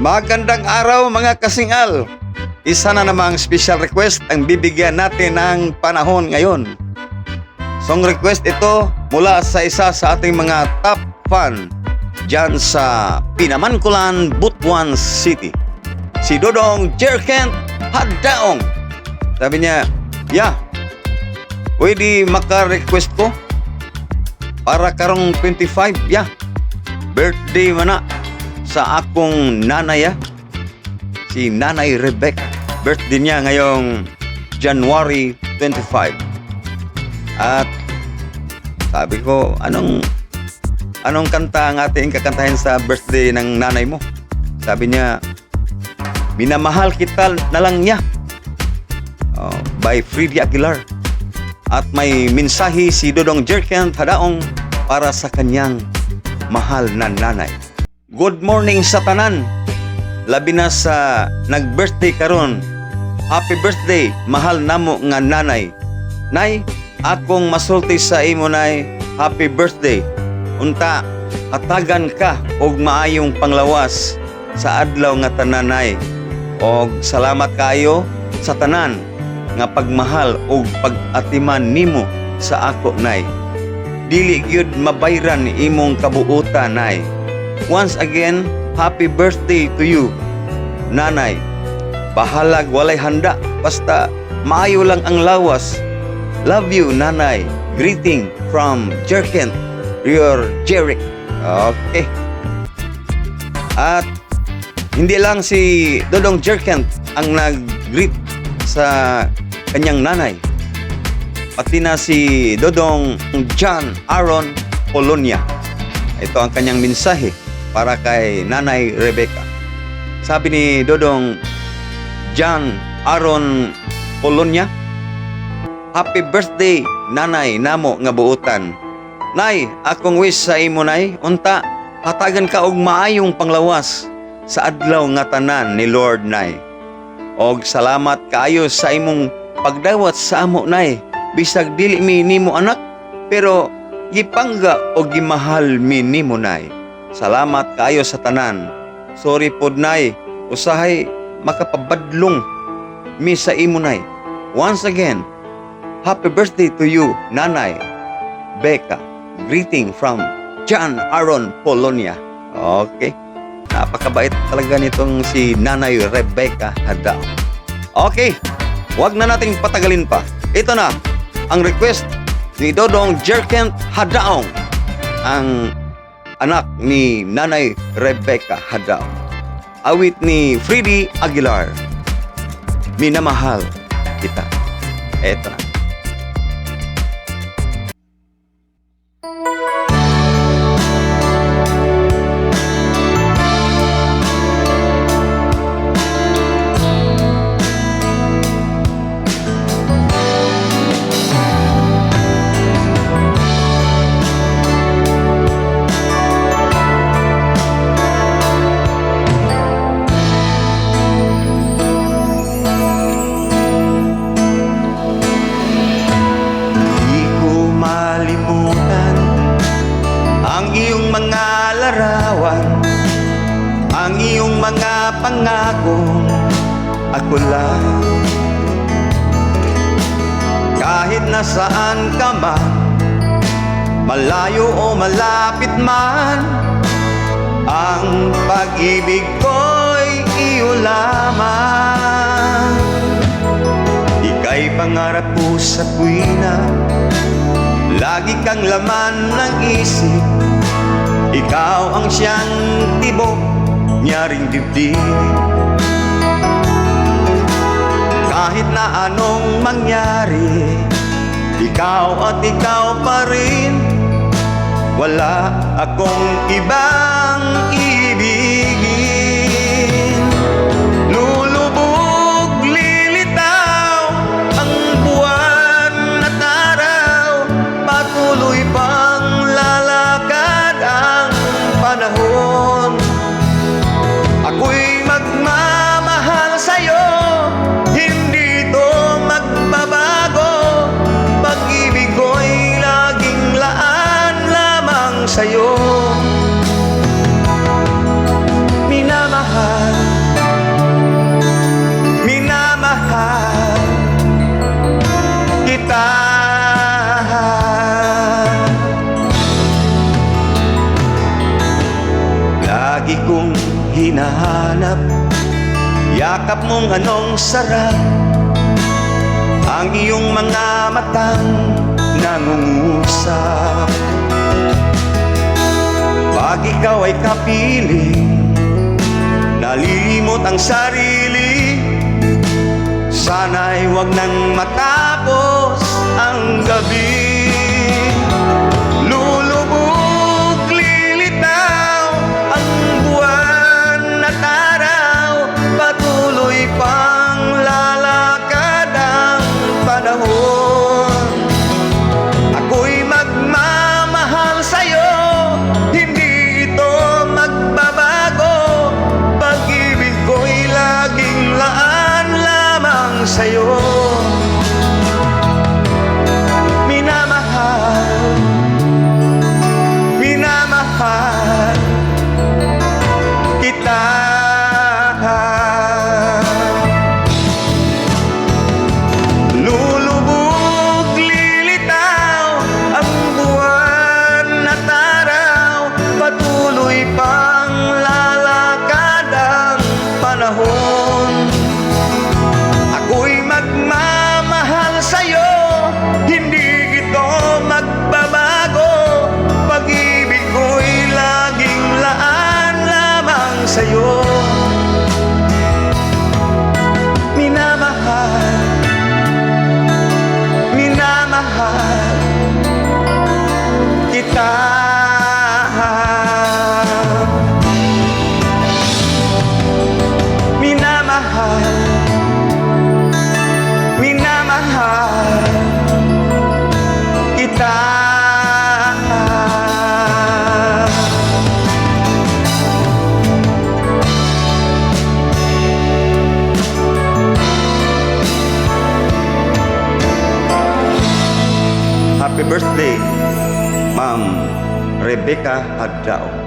Magandang araw mga kasingal. Isa na namang special request ang bibigyan natin ng panahon ngayon. Song request ito mula sa isa sa ating mga top fan dyan sa Pinamankulan, Butuan City. Si Dodong Jerkent Hadaong. Sabi niya, pwede maka-request ko para karong 25, birthday mana sa akong nanay, si Nanay Rebecca. Birthday niya ngayong January 25. At sabi ko, anong kanta ang ating kakantahin sa birthday ng nanay mo? Sabi niya, Minamahal Kita na lang niya, by Freddie Aguilar. At may mensahe si Dodong Jerkent Hadaong para sa kanyang mahal na nanay. Good morning sa tanan, labi na sa nag-birthday karon. Happy birthday, mahal namo nga nanay. Nay, akong masulti sa imo nay, happy birthday. Unta, hatagan ka og maayong panglawas sa adlaw nga tananay. Og salamat kayo sa tanan nga pagmahal og pag-atiman nimo sa ako nay. Dili gyud mabayran imong kabuutan nay. Once again, happy birthday to you, nanay. Bahalag walay handa, basta maayo lang ang lawas. Love you, nanay. Greeting from Jerkent, your Jeric. Okay. At hindi lang si Dodong Jerkent ang nag-greet sa kanyang nanay. Pati na si Dodong John Aaron Polonia. Ito ang kanyang mensahe para kay Nanay Rebecca. Sabi ni Dodong John Aaron Polonia, happy birthday, nanay namo nga buutan. Nay, akong wish sa imo nay, unta, hatagan ka og maayong panglawas sa adlaw nga tanan ni Lord nay. Og salamat kaayo sa imong pagdawat sa amo nay. Bisag dili mi nimo anak, pero gipangga o gimahal mi nimo nay. Salamat kaayo sa tanan. Sorry pod nay, usahay makapabadlong mi sa imo nay. Once again, happy birthday to you, Nanay Becca. Greeting from John Aaron Polonia. Okay. Napakabait talaga nitong si Nanay Rebecca Hadaong. Okay, wag na nating patagalin pa. Ito na ang request ni Dodong Jerkent Hadaong, ang anak ni Nanay Rebecca Hadaong. Awit ni Freddie Aguilar, Minamahal Kita. Eto na. Ang iyong mga pangako, ako lang. Kahit nasaan ka man, malayo o malapit man, ang pag-ibig ko'y iyo lamang. Ika'y pangarap ko sa tuwina, lagi kang laman ng isip. Ikaw ang siyang tibok, nyaring dibdib. Kahit na anong mangyari, ikaw at ikaw pa rin. Wala akong ibang ibigin. Lulubog, lilitaw ang buwan at araw, patuloy pang lalakad ang panahon. Ako'y magmamahal sa'yo, hindi to magbabago. Pag-ibig ko'y laging laan lamang sa'yo. kong hinahanap. Yakap mong anong sarap, ang iyong mga matang nangungusap. Pag ikaw ay kapiling, nalilimot ang sarili. Sana'y wag nang matapos ang gabi. Lulubog, lilitaw ang buwan at araw, patuloy pang lalakad ang panahon. Ako'y magmamahal sa'yo, hindi ito magbabago. Pag-ibig ko'y laging laan lamang sa'yo. Minamahal, minamahal kita. Lulubog, lilitaw ang buwan at araw, patuloy pang lalakad ang panahon. Ako'y magmamahal sa'yo, hindi ito magbabago. Pag-ibig ko'y laging laan lamang sa'yo. Minamahal, minamahal kita. Minamahal, minamahal kita. Happy birthday, Ma'am Rebecca Haddao.